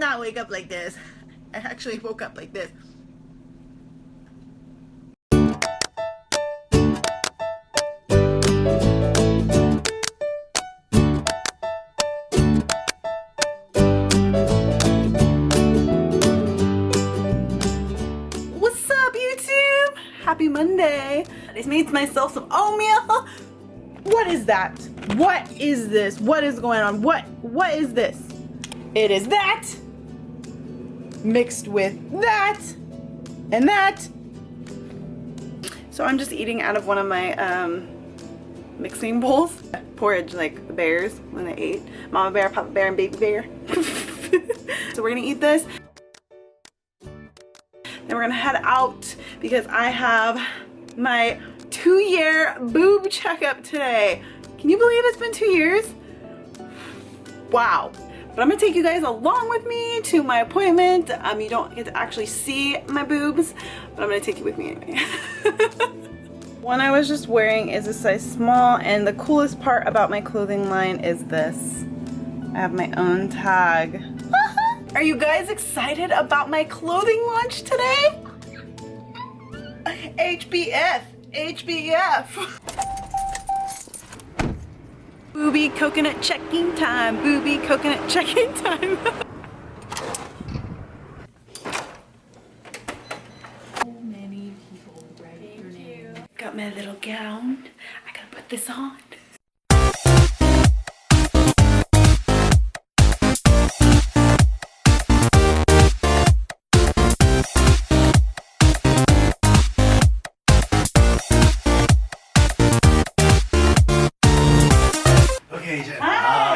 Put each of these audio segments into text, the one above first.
not wake up like this. I actually woke up like this. What's up, YouTube? Happy Monday. I just made myself some oatmeal. What is that? What is this? What is going on? What is this? It is that mixed with that and that. So I'm just eating out of one of my mixing bowls. Porridge like the bears when they ate. Mama bear, Papa bear, and baby bear. So we're gonna eat this. Then we're gonna head out because I have my 2-year boob checkup today. Can you believe it's been 2 years? Wow. But I'm gonna take you guys along with me to my appointment. You don't get to actually see my boobs, but I'm gonna take you with me anyway. One I was just wearing is a size small, and the coolest part about my clothing line is this. I have my own tag. Are you guys excited about my clothing launch today? HBF, HBF. Booby coconut checking time, booby coconut checking time. So many people write your name. Got my little gown. I gotta put this on.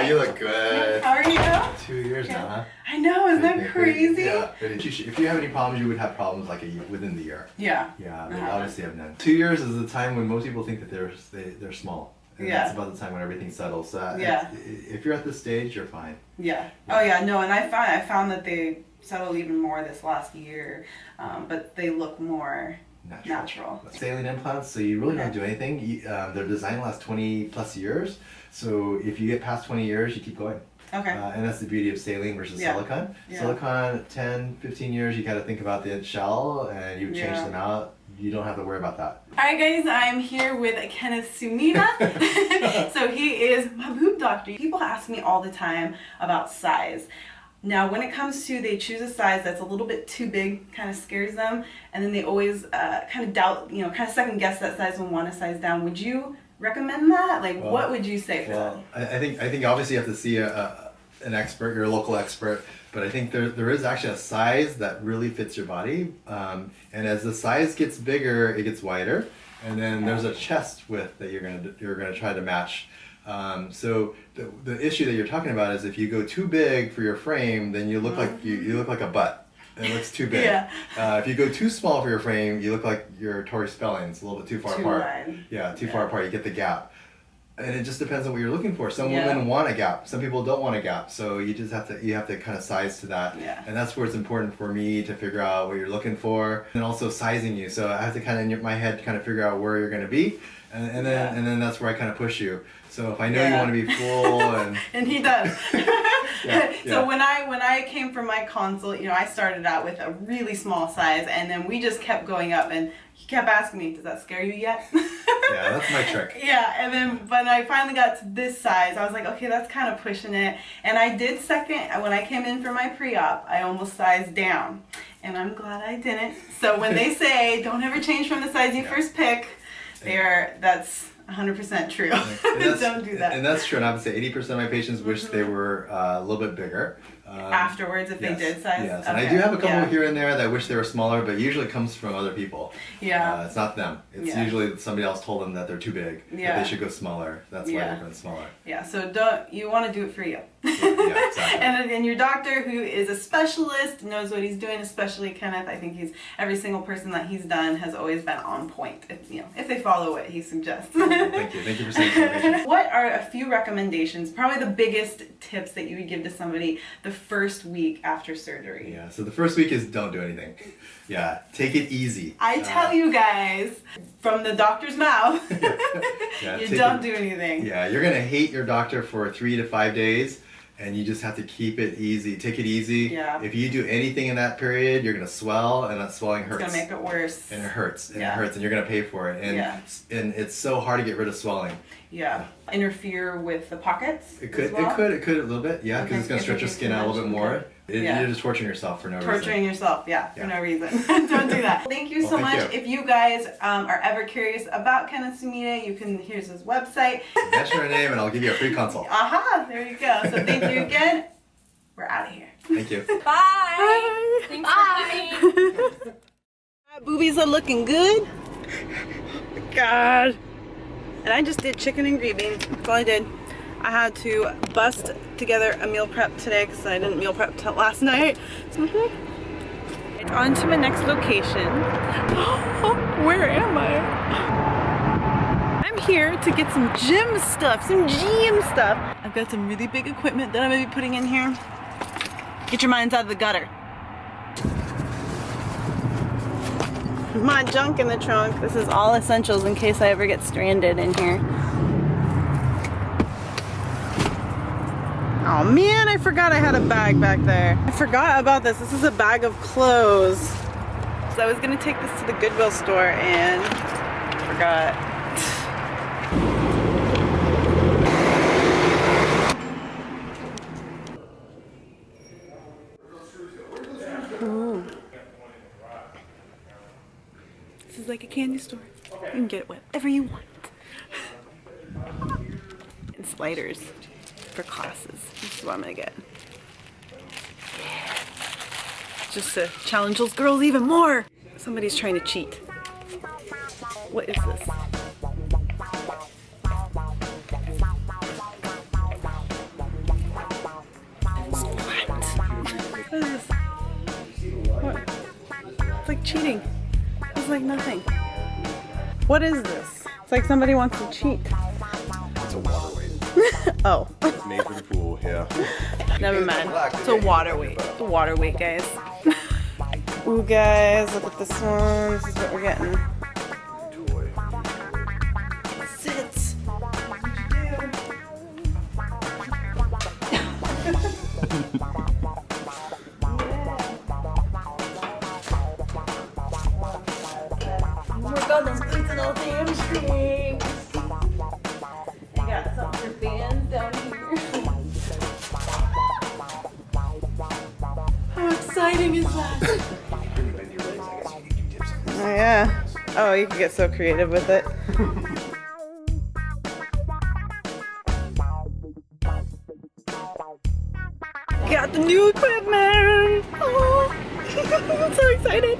You look good. How are you? 2 years now, huh? I know, isn't that crazy? Yeah. If you have any problems, you would have problems like within the year. Yeah. Yeah, they obviously have none. 2 years is the time when most people think that they're small. And Yeah. that's about the time when everything settles. So Yeah. if you're at this stage, you're fine. Yeah. Oh yeah, no, and I found that they settled even more this last year, but they look more natural. Saline implants, so you really don't do anything. They're designed to last 20 plus years. So if you get past 20 years, you keep going. Okay. And that's the beauty of saline versus silicone. Yeah. Silicone, 10, 15 years, you got to think about the shell and you change them out. You don't have to worry about that. Alright guys, I'm here with Kenneth Sumina. So he is my boob doctor. People ask me all the time about size. Now when it comes to, they choose a size that's a little bit too big, kind of scares them, and then they always kind of doubt, kind of second guess that size and want a size down. Would you recommend that? Like, what would you say for that? I think obviously you have to see an expert, your local expert, but I think there is actually a size that really fits your body, and as the size gets bigger, it gets wider, and then there's a chest width that you're gonna try to match. So the issue that you're talking about is if you go too big for your frame, then you look like you look like a butt. It looks too big. Yeah. If you go too small for your frame, you look like your Tori Spelling's a little bit too far apart. Wide. Yeah, too far apart. You get the gap. And it just depends on what you're looking for. Some women want a gap. Some people don't want a gap. So you just have to kind of size to that. Yeah. And that's where it's important for me to figure out what you're looking for, and also sizing you. So I have to kind of in my head kind of figure out where you're going to be, and then that's where I kind of push you. So if I know you want to be full and and he does. Yeah. So when I came for my consult, I started out with a really small size, and then we just kept going up, and he kept asking me, does that scare you yet? Yeah, that's my trick. Yeah, and then when I finally got to this size, I was like, okay, that's kind of pushing it. And I did when I came in for my pre-op, I almost sized down. And I'm glad I didn't. So when they say, don't ever change from the size you first pick, that's 100% true. Don't do that. And that's true. And I would say 80% of my patients wish they were a little bit bigger. Afterwards, if they did size? Yes, and I do have a couple here and there that wish they were smaller, but usually comes from other people. Yeah. It's not them. It's usually somebody else told them that they're too big, that they should go smaller. That's why they're going smaller. Yeah, so you want to do it for you. Yeah, exactly. And your doctor, who is a specialist, knows what he's doing, especially Kenneth. I think every single person that he's done has always been on point, if they follow what he suggests. Thank you for saying information. What are a few recommendations, probably the biggest tips that you would give to somebody the first week after surgery? Yeah, so the first week is don't do anything. Yeah, take it easy. I tell you guys, from the doctor's mouth, you don't do anything. Yeah, you're going to hate your doctor for 3 to 5 days. and you just have to keep it easy. Take it easy. Yeah. If you do anything in that period, you're gonna swell, and that swelling hurts. It's gonna make it worse. And it hurts, and Yeah. it hurts, and you're gonna pay for it. And and it's so hard to get rid of swelling. Yeah. Interfere with the pockets. It could, as well? it could a little bit, yeah, because it's gonna stretch your skin out a little bit more. You're just torturing yourself for no reason. Torturing yourself, for no reason. Don't do that. Thank you so much. If you guys are ever curious about Kenneth Sumida, you can, here's his website. Mention her name and I'll give you a free consult. Aha, there you go. So thank you again. We're out of here. Thank you. Bye. Thanks for coming. Boobies are looking good. God. And I just did chicken and green beans. That's all I did. I had to bust together a meal prep today because I didn't meal prep till last night. On to my next location. Where am I? I'm here to get some gym stuff, some gym stuff. I've got some really big equipment that I'm gonna be putting in here. Get your minds out of the gutter. My junk in the trunk. This is all essentials in case I ever get stranded in here. Oh man, I forgot I had a bag back there. I forgot about this. This is a bag of clothes. So I was gonna take this to the Goodwill store and forgot. Ooh. This is like a candy store. You can get whatever you want. And sliders for classes. This is what I'm gonna get. Yeah. Just to challenge those girls even more. Somebody's trying to cheat. What is this? What is this? What? It's like cheating. It's like nothing. What is this? It's like somebody wants to cheat. It's a water weight. Oh. It's made for the pool, yeah. Never mind. It's a water weight. It's a water weight, guys. Ooh, guys, look at this one. This is what we're getting. Toy. Sit. Work on those glutes and those hamstrings. You got something for bands down here. How exciting is that? Oh yeah. Oh, you can get so creative with it. Got the new equipment! Oh, I'm so excited!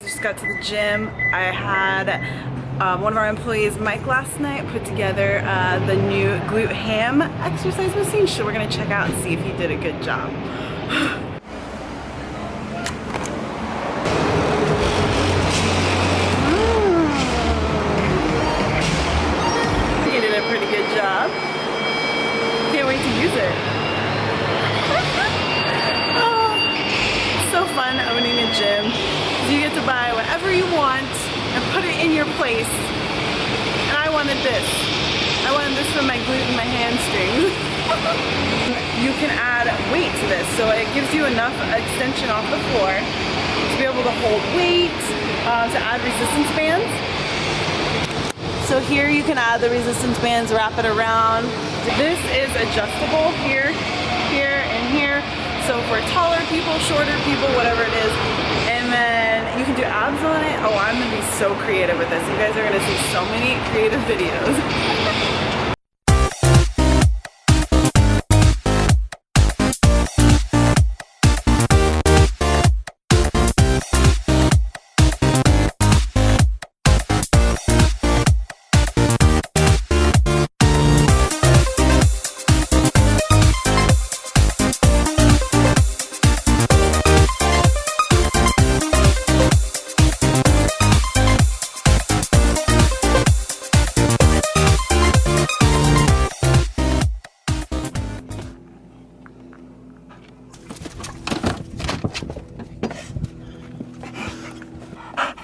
Just got to the gym. I had one of our employees, Mike, last night put together the new glute ham exercise machine, so we're gonna check out and see if he did a good job. He did a pretty good job. Can't wait to use it. Oh, it's so fun owning a gym. You get to buy whatever you want and put it in your place. And I wanted this. I wanted this for my glute and my hamstrings. You can add weight to this, so it gives you enough extension off the floor to be able to hold weight, to add resistance bands. So here you can add the resistance bands, wrap it around. This is adjustable here, here, and here. So for taller people, shorter people, whatever it is. And then you can do abs on it. Oh, I'm gonna be so creative with this. You guys are gonna see so many creative videos.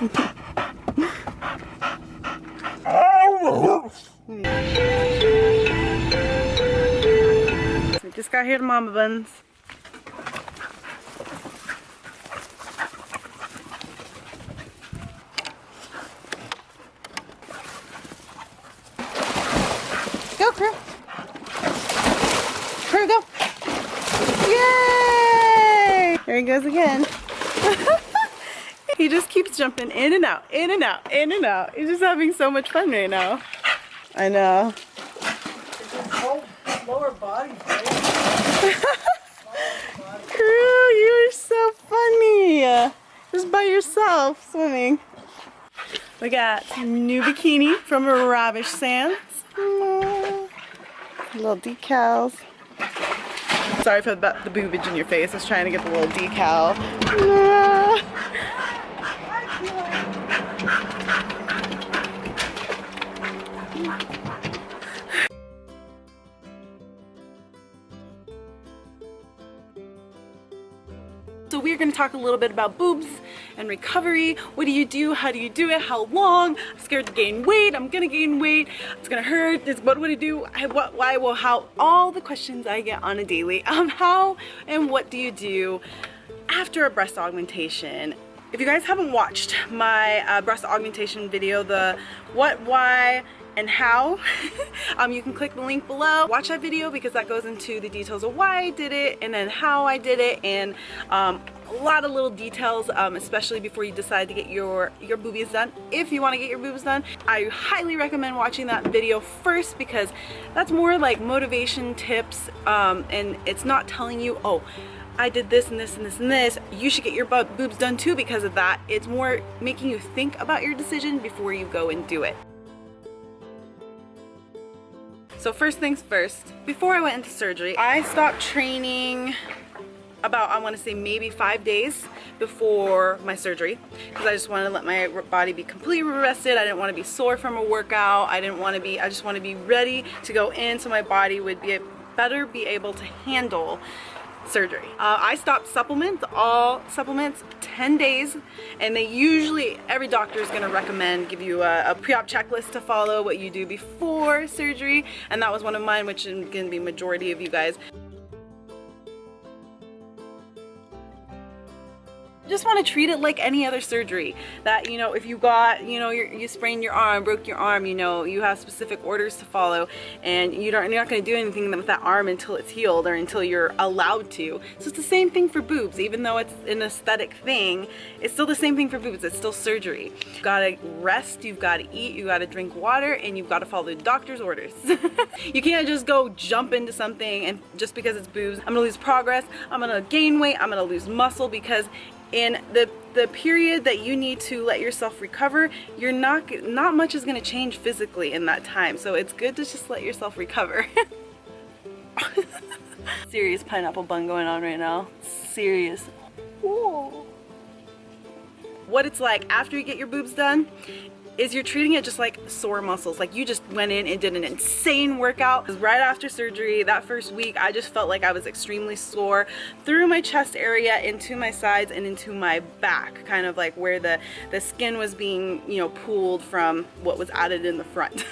We just got here to Mama Buns. Go, Crew. Crew, go. Yay! There he goes again. He just keeps jumping in and out, in and out, in and out. He's just having so much fun right now. I know. Lower body, right? Crew, you're so funny. Just by yourself swimming. We got some new bikini from Ravish Sands. Little decals. Sorry for the boobage in your face. I was trying to get the little decal. So we're going to talk a little bit about boobs and recovery. What do you do? How do you do it? How long? I'm scared to gain weight. I'm going to gain weight. It's going to hurt. What do I do? What, why, well, how? All the questions I get on a daily. How and what do you do after a breast augmentation? If you guys haven't watched my breast augmentation video, the what, why, and how, you can click the link below. Watch that video because that goes into the details of why I did it and then how I did it, and a lot of little details, especially before you decide to get your boobies done. If you want to get your boobs done, I highly recommend watching that video first because that's more like motivation tips, and it's not telling you, oh, I did this and this and this and this, you should get your boobs done too because of that. It's more making you think about your decision before you go and do it. So first things first, before I went into surgery, I stopped training about, I want to say maybe 5 days before my surgery, because I just wanted to let my body be completely rested. I didn't want to be sore from a workout. I just want to be ready to go in so my body would be better be able to handle surgery. I stopped supplements, all supplements, 10 days, and they usually, every doctor is going to recommend, give you a pre-op checklist to follow, what you do before surgery, and that was one of mine, which is going to be majority of you guys. Just want to treat it like any other surgery. That, you know, if you got, you know, you sprained your arm, broke your arm, you know, you have specific orders to follow, and you're not going to do anything with that arm until it's healed or until you're allowed to. So it's the same thing for boobs. Even though it's an aesthetic thing, it's still the same thing for boobs. It's still surgery. You've got to rest, you've got to eat, you've got to drink water, and you've got to follow the doctor's orders. You can't just go jump into something and just because it's boobs, I'm gonna lose progress, I'm gonna gain weight, I'm gonna lose muscle, because in the period that you need to let yourself recover, you're not much is going to change physically in that time. So it's good to just let yourself recover. Serious pineapple bun going on right now. Serious. Ooh. What it's like after you get your boobs done is you're treating it just like sore muscles. Like you just went in and did an insane workout. Right after surgery, that first week, I just felt like I was extremely sore through my chest area, into my sides, and into my back, kind of like where the skin was being, you know, pulled from what was added in the front.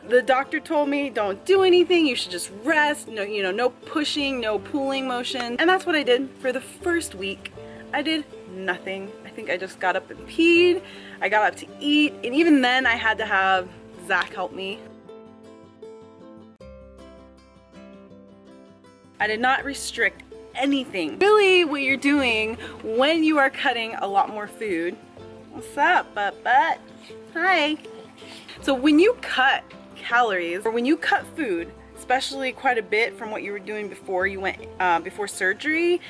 The doctor told me, don't do anything, you should just rest, no, you know, no pushing, no pulling motion. And that's what I did for the first week. I did nothing. I think I just got up and peed. I got up to eat, and even then I had to have Zach help me. I did not restrict anything. Really, what you're doing when you are cutting a lot more food. What's up, butt? Hi. So when you cut calories, or when you cut food, especially quite a bit from what you were doing before you went before surgery,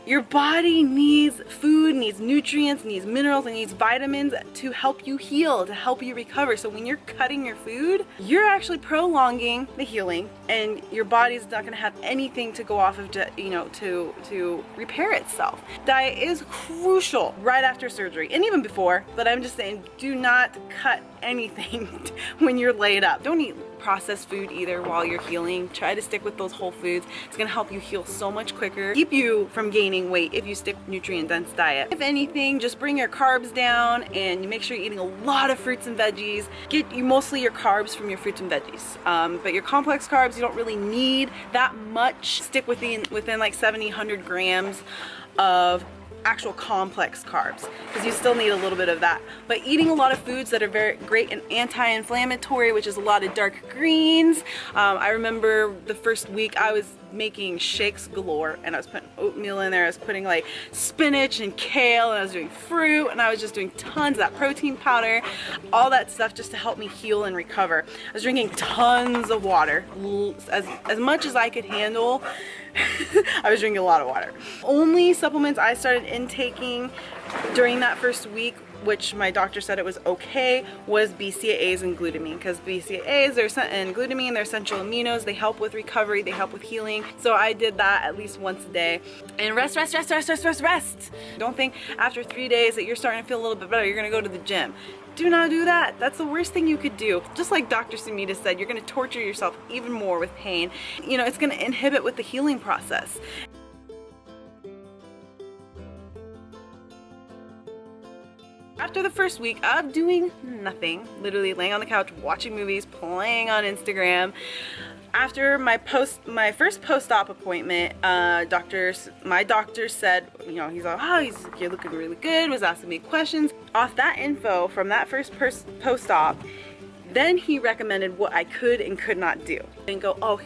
your body needs food, needs nutrients, needs minerals, and needs vitamins to help you heal, to help you recover. So when you're cutting your food, you're actually prolonging the healing, and your body's not going to have anything to go off of, you know, to repair itself. Diet is crucial right after surgery, and even before, but I'm just saying, do not cut anything when you're laid up. Don't eat processed food either while you're healing. Try to stick with those whole foods. It's gonna help you heal so much quicker, keep you from gaining weight if you stick with nutrient-dense diet. If anything, just bring your carbs down and you make sure you're eating a lot of fruits and veggies. Get you mostly your carbs from your fruits and veggies. But your complex carbs, you don't really need that much. Stick within like 70-100 grams of actual complex carbs, because you still need a little bit of that. But eating a lot of foods that are very great and anti-inflammatory, which is a lot of dark greens. I remember the first week I was making shakes galore, and I was putting oatmeal in there, I was putting like spinach and kale, and I was doing fruit, and I was just doing tons of that protein powder, all that stuff just to help me heal and recover. I was drinking tons of water, as much as I could handle. I was drinking a lot of water. Only supplements I started intaking during that first week, which my doctor said it was okay, was BCAAs and glutamine, because BCAAs and glutamine, they're essential aminos. They help with recovery, they help with healing. So I did that at least once a day. And rest. Don't think after 3 days that you're starting to feel a little bit better, you're gonna go to the gym. Do not do that. That's the worst thing you could do. Just like Dr. Sumita said, you're gonna torture yourself even more with pain. You know, it's gonna inhibit with the healing process. After the first week of doing nothing, literally laying on the couch, watching movies, playing on Instagram, after my first post-op appointment, my doctor said, you know, he's like, oh, you're looking really good, was asking me questions. Off that info from that first post-op, then he recommended what I could and could not do. And go, oh,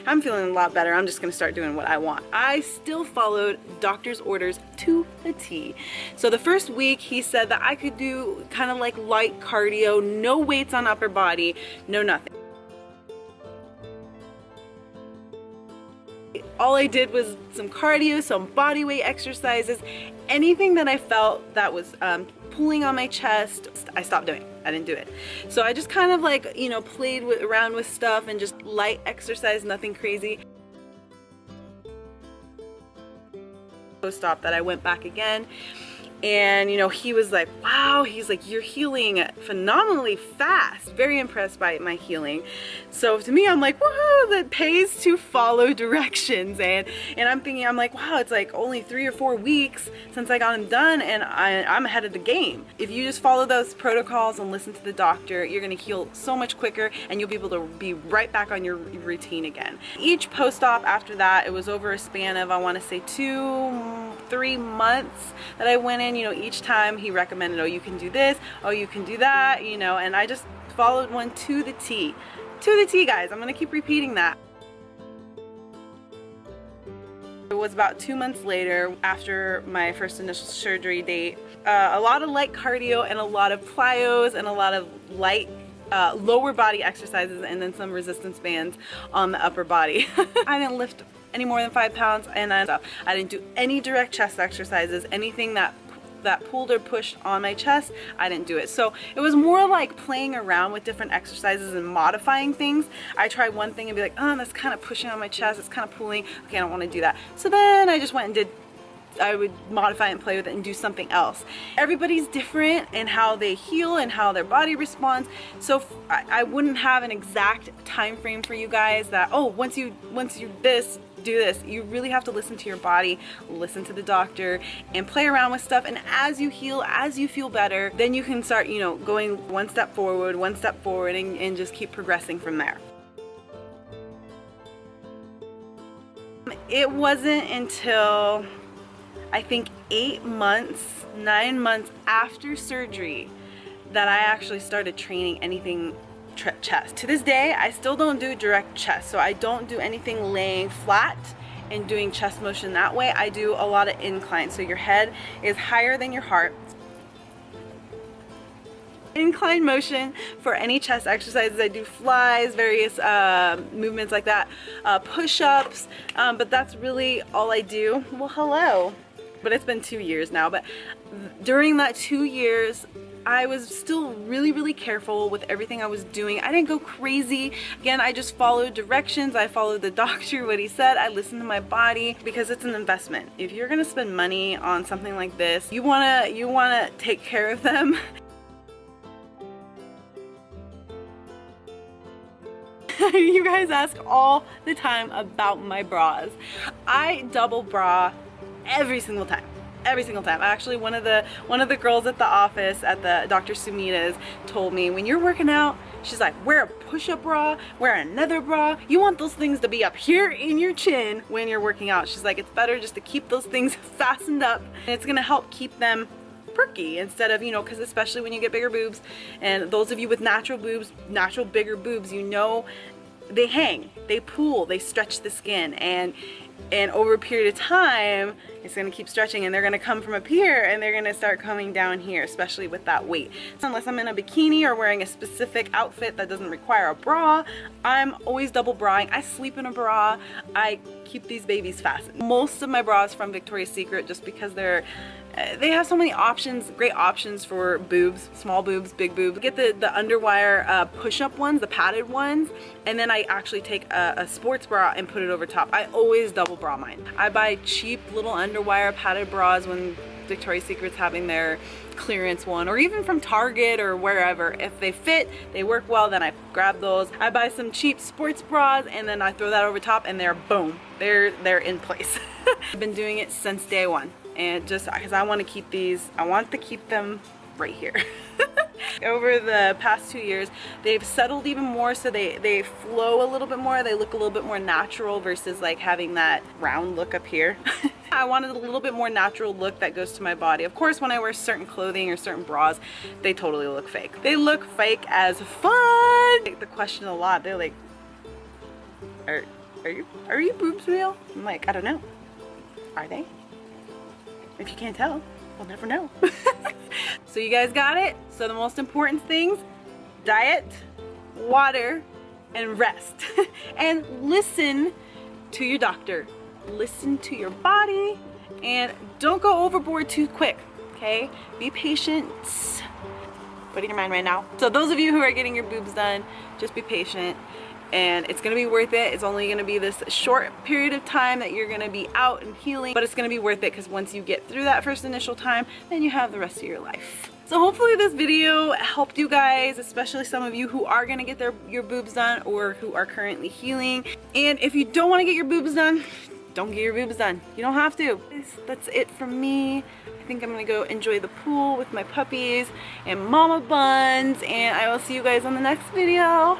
I'm feeling a lot better, I'm just gonna start doing what I want. I still followed doctor's orders to the T. So the first week he said that I could do kind of like light cardio, no weights on upper body, no nothing. All I did was some cardio, some body weight exercises, anything that I felt that was pulling on my chest, I stopped doing. I didn't do it. So I just kind of like, you know, played around with stuff and just light exercise, nothing crazy. Post-op that I went back again, and you know, he was like, wow, he's like, you're healing phenomenally fast. Very impressed by my healing. So to me, I'm like, woohoo, that pays to follow directions. And I'm thinking, I'm like, wow, it's like only 3 or 4 weeks since I got him done, and I'm ahead of the game. If you just follow those protocols and listen to the doctor, you're gonna heal so much quicker, and you'll be able to be right back on your routine again. Each post-op after that, it was over a span of, I wanna say 2-3 months that I went in. You know, each time he recommended, oh, you can do this, oh, you can do that, you know, and I just followed one to the T. To the T, guys. I'm gonna keep repeating that. It was about 2 months later, after my first initial surgery date, a lot of light cardio and a lot of plyos and a lot of light lower body exercises, and then some resistance bands on the upper body. I didn't lift any more than 5 pounds, and I didn't do any direct chest exercises. Anything that pulled or pushed on my chest, I didn't do it. So it was more like playing around with different exercises and modifying things. I tried one thing and be like, oh, that's kind of pushing on my chest, it's kind of pulling, okay, I don't want to do that. So then I just went and I would modify and play with it and do something else. Everybody's different in how they heal and how their body responds. So I wouldn't have an exact time frame for you guys that, oh, once you do this. You really have to listen to your body, listen to the doctor, and play around with stuff. And as you heal, as you feel better, then you can start, you know, going one step forward, and just keep progressing from there. It wasn't until I think 9 months after surgery that I actually started training anything chest. To this day, I still don't do direct chest, so I don't do anything laying flat and doing chest motion that way. I do a lot of incline, so your head is higher than your heart. Incline motion for any chest exercises. I do flies, various movements like that, push-ups, but that's really all I do. Well, hello. But it's been 2 years now, but during that 2 years, I was still really careful with everything I was doing. I didn't go crazy. Again, I just followed directions. I followed the doctor, what he said. I listened to my body, because it's an investment. If you're gonna spend money on something like this, you wanna take care of them. You guys ask all the time about my bras. I double bra every single time. Every single time. Actually, one of the girls at the office at the Dr. Sumita's told me, when you're working out, she's like, wear a push-up bra, wear another bra. You want those things to be up here in your chin when you're working out. She's like, it's better just to keep those things fastened up. And it's gonna help keep them perky instead of, you know, because especially when you get bigger boobs, and those of you with natural boobs, natural bigger boobs, you know, they hang, they pool, they stretch the skin, and over a period of time it's going to keep stretching, and they're going to come from up here and they're going to start coming down here, especially with that weight. So unless I'm in a bikini or wearing a specific outfit that doesn't require a bra, I'm always double braing. I sleep in a bra. I keep these babies fastened. Most of my bras from Victoria's Secret, just because they have so many options, great options for boobs, small boobs, big boobs. Get the underwire push-up ones, the padded ones, and then I actually take a sports bra and put it over top. I always double bra mine. I buy cheap little underwire padded bras when Victoria's Secret's having their clearance one, or even from Target or wherever. If they fit, they work well, then I grab those. I buy some cheap sports bras and then I throw that over top, and they're boom, they're in place. I've been doing it since day one, and just because I want to keep these, I want to keep them right here. Over the past 2 years, they've settled even more, so they flow a little bit more. They look a little bit more natural versus like having that round look up here. I wanted a little bit more natural look that goes to my body. Of course, when I wear certain clothing or certain bras, they totally look fake. They look fake as fun. The question a lot, they're like, are you boobs real? I'm like, I don't know. Are they? If you can't tell, we'll never know. So you guys got it? So the most important things: diet, water, and rest. And listen to your doctor. Listen to your body, and don't go overboard too quick, okay? Be patient. Put in your mind right now. So those of you who are getting your boobs done, just be patient, and it's gonna be worth it. It's only gonna be this short period of time that you're gonna be out and healing, but it's gonna be worth it, because once you get through that first initial time, then you have the rest of your life. So hopefully this video helped you guys, especially some of you who are gonna get your boobs done or who are currently healing. And if you don't wanna get your boobs done, don't get your boobs done. You don't have to. That's it from me. I think I'm gonna go enjoy the pool with my puppies and mama buns, and I will see you guys on the next video.